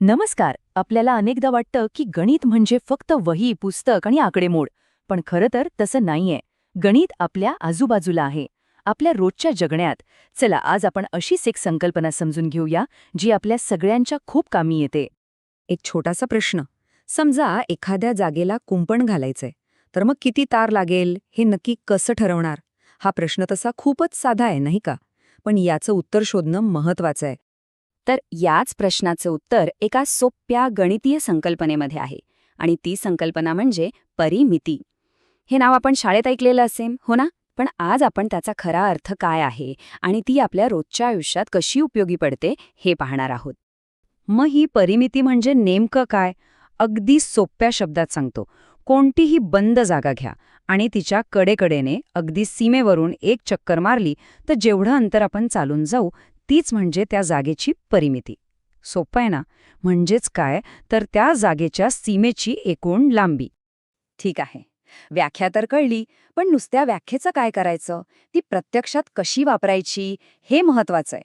नमस्कार. आपल्याला अनेकदा वाटतं की गणित म्हणजे फक्त वही, पुस्तक आणि आकडेमोड. पण खरं तर तसं नाहीये. गणित आपल्या आजूबाजूला आहे, आपल्या रोजच्या जगण्यात. चला आज आपण अशीच एक संकल्पना समजून घेऊया जी आपल्या सगळ्यांच्या खूप कामी येते. एक छोटासा प्रश्न. समजा एखाद्या जागेला कुंपण घालायचंय, तर मग किती तार लागेल हे नक्की कसं ठरवणार? हा प्रश्न तसा खूपच साधा आहे, नाही का? पण याचं उत्तर शोधणं महत्वाचं आहे. तर याच प्रश्नाचं उत्तर एका सोप्या गणितीय संकल्पनेमध्ये आहे आणि ती संकल्पना म्हणजे परिमिती. हे नाव आपण शाळेत ऐकलेलं असेल, हो ना? पण आज आपण त्याचा खरा अर्थ काय आहे आणि ती आपल्या रोजच्या आयुष्यात कशी उपयोगी पडते हे पाहणार आहोत. मग ही परिमिती म्हणजे नेमकं काय? अगदी सोप्या शब्दात सांगतो. कोणतीही बंद जागा घ्या आणि तिच्या कडेकडेने अगदी सीमेवरून एक चक्कर मारली तर जेवढं अंतर आपण चालून जाऊ तीच म्हणजे त्या जागेची परिमिती. सोपं आहे ना? म्हणजेच काय, तर त्या जागेच्या सीमेची एकूण लांबी. ठीक आहे, व्याख्या तर कळली, पण नुसत्या व्याख्येचं काय करायचं? ती प्रत्यक्षात कशी वापरायची हे महत्वाचं आहे.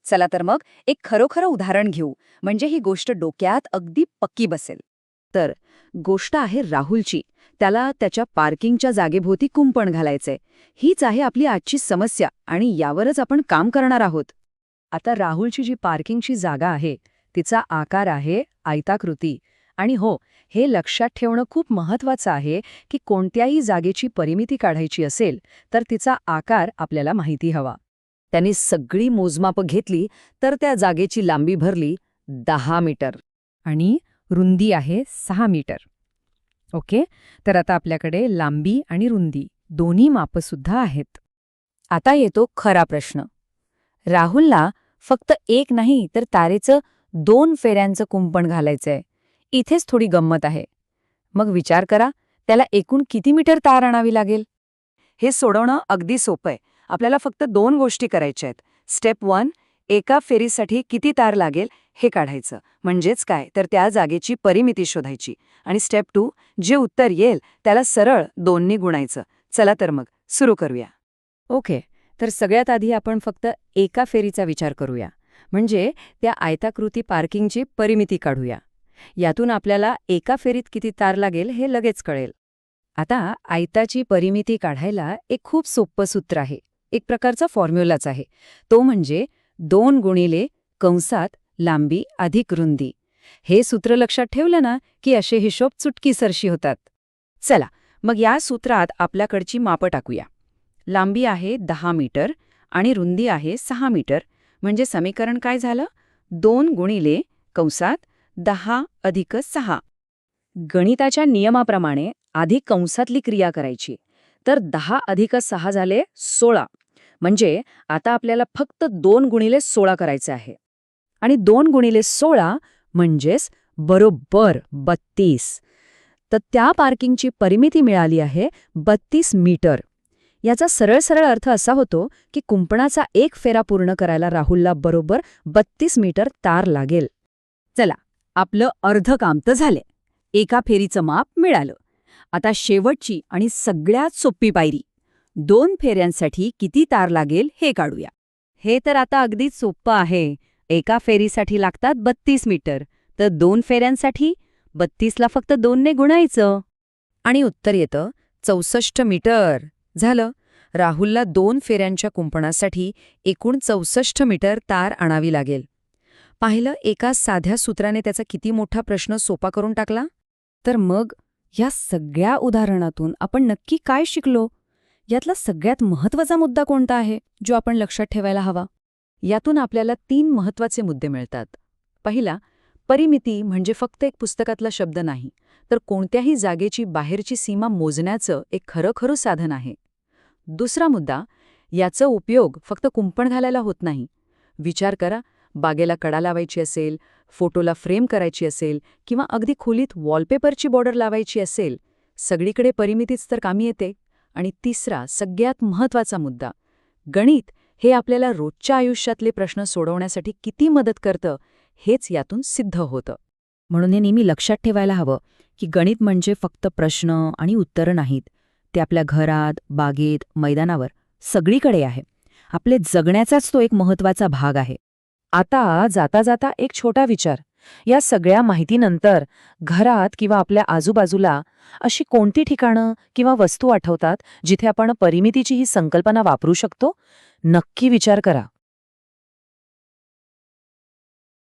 चला तर मग एक खरोखरं उदाहरण घेऊ, म्हणजे ही गोष्ट डोक्यात अगदी पक्की बसेल. तर गोष्ट आहे राहुलची. त्याला त्याच्या पार्किंगच्या जागेभोवती कुंपण घालायचंय. हीच आहे आपली आजची समस्या आणि यावरच आपण काम करणार आहोत. आता राहुलची जी पार्किंगची जागा आहे तिचा आकार आहे आयताकृती. आणि हो, हे लक्षात ठेवणं खूप महत्वाचं आहे की कोणत्याही जागेची परिमिती काढायची असेल तर तिचा आकार आपल्याला माहिती हवा. त्यांनी सगळी मोजमापं घेतली तर त्या जागेची लांबी भरली 10 मीटर आणि रुंदी आहे 6 मीटर. ओके, तर आता आपल्याकडे लांबी आणि रुंदी दोन्ही मापंसुद्धा आहेत. आता येतो खरा प्रश्न. राहुलला फक्त एक नाही तर तारेचं 2 फेऱ्यांचं कुंपण घालायचंय. इथेच थोडी गंमत आहे. मग विचार करा, त्याला एकूण किती मीटर तार आणावी लागेल? हे सोडवणं अगदी सोपं आहे. आपल्याला फक्त 2 गोष्टी करायच्या आहेत. स्टेप 1, एका फेरीसाठी किती तार लागेल हे काढायचं. म्हणजेच काय, तर त्या जागेची परिमिती शोधायची. आणि स्टेप 2, जे उत्तर येईल त्याला सरळ 2नी गुणायचं. चला तर मग सुरू करूया. ओके, तर सगळ्यात आधी आपण फक्त एका फेरीचा विचार करूया. म्हणजे त्या आयताकृती पार्किंगची परिमिती काढूया. यातून आपल्याला एका फेरीत किती तार लागेल हे लगेच कळेल. आता आयताची परिमिती काढायला एक खूप सोपं सूत्र आहे. एक प्रकारचा फॉर्म्युलाच आहे. तो म्हणजे 2 गुणिले कंसात लांबी अधिक रुंदी. हे सूत्र लक्षात ठेवलं ना की असे हिशोब चुटकीसरशी होतात. चला मग या सूत्रात आपल्याकडची मापं टाकूया. लांबी आहे 10 मीटर आणि रुंदी आहे 6 मीटर. म्हणजे समीकरण काय झालं? 2 गुणिले कंसात 10 अधिक 6. गणिताच्या नियमाप्रमाणे आधी कंसातली क्रिया करायची. तर 10 अधिक 6 झाले 16. म्हणजे आता आपल्याला फक्त 2 गुणिले 16 करायचे आहे. आणि 2 गुणिले 16 म्हणजेच बरोबर 32. तर त्या पार्किंगची परिमिती मिळाली आहे 32 मीटर. याचा सरळ सरळ अर्थ असा होतो की कुंपणाचा एक फेरा पूर्ण करायला राहुलला बरोबर 32 मीटर तार लागेल. चला, आपलं अर्ध काम तर झाले. एका फेरीचं माप मिळालं. आता शेवटची आणि सगळ्यात सोपी पायरी. 2 फेऱ्यांसाठी किती तार लागेल हे काढूया. हे तर आता अगदीच सोपं आहे. एका फेरीसाठी लागतात 32 मीटर. तर 2 फेऱ्यांसाठी 32ला फक्त 2ने गुणायचं. आणि उत्तर येतं 64 मीटर. झालं. राहुलला 2 फेऱ्यांच्या कुंपणासाठी एकूण 64 मीटर तार आणावी लागेल. पाहिलं, एका साध्या सूत्राने त्याचा किती मोठा प्रश्न सोपा करून टाकला? तर मग या सगळ्या उदाहरणातून आपण नक्की काय शिकलो? यातला सगळ्यात महत्त्वाचा मुद्दा कोणता आहे जो आपण लक्षात ठेवायला हवा? यातून आपल्याला 3 महत्त्वाचे मुद्दे मिळतात. पहिला, परिमिती म्हणजे फक्त एक पुस्तकातला शब्द नाही, तर कोणत्याही जागेची बाहेरची सीमा मोजण्याचं एक खरं साधन आहे. दुसरा मुद्दा, याचा उपयोग फक्त कुंपण घालायला होत नाही. विचार करा, बागेला कडा लावायची असेल, फोटोला फ्रेम करायची असेल किंवा अगदी खोलीत वॉलपेपरची बॉर्डर लावायची असेल, सगळीकडे परिमितीच तर कामी येते. आणि तिसरा, सगळ्यात महत्त्वाचा मुद्दा, गणित हे आपल्याला रोजच्या आयुष्यातले प्रश्न सोडवण्यासाठी किती मदत करतं हेच यातून सिद्ध होतं. म्हणून हे नेहमी लक्षात ठेवायला हवं की गणित म्हणजे फक्त प्रश्न आणि उत्तरं नाहीत. ते आपल्या घरात, बागेत, मैदानावर सगळीकडे आहे. आपले जगण्याचाच तो एक महत्त्वाचा भाग आहे. आता जाता जाता एक छोटा विचार. या सगळ्या माहितीनंतर घरात किंवा आपल्या आजूबाजूला अशी कोणती ठिकाणं किंवा वस्तू आठवतात जिथे आपण परिमितीची ही संकल्पना वापरू शकतो? नक्की विचार करा.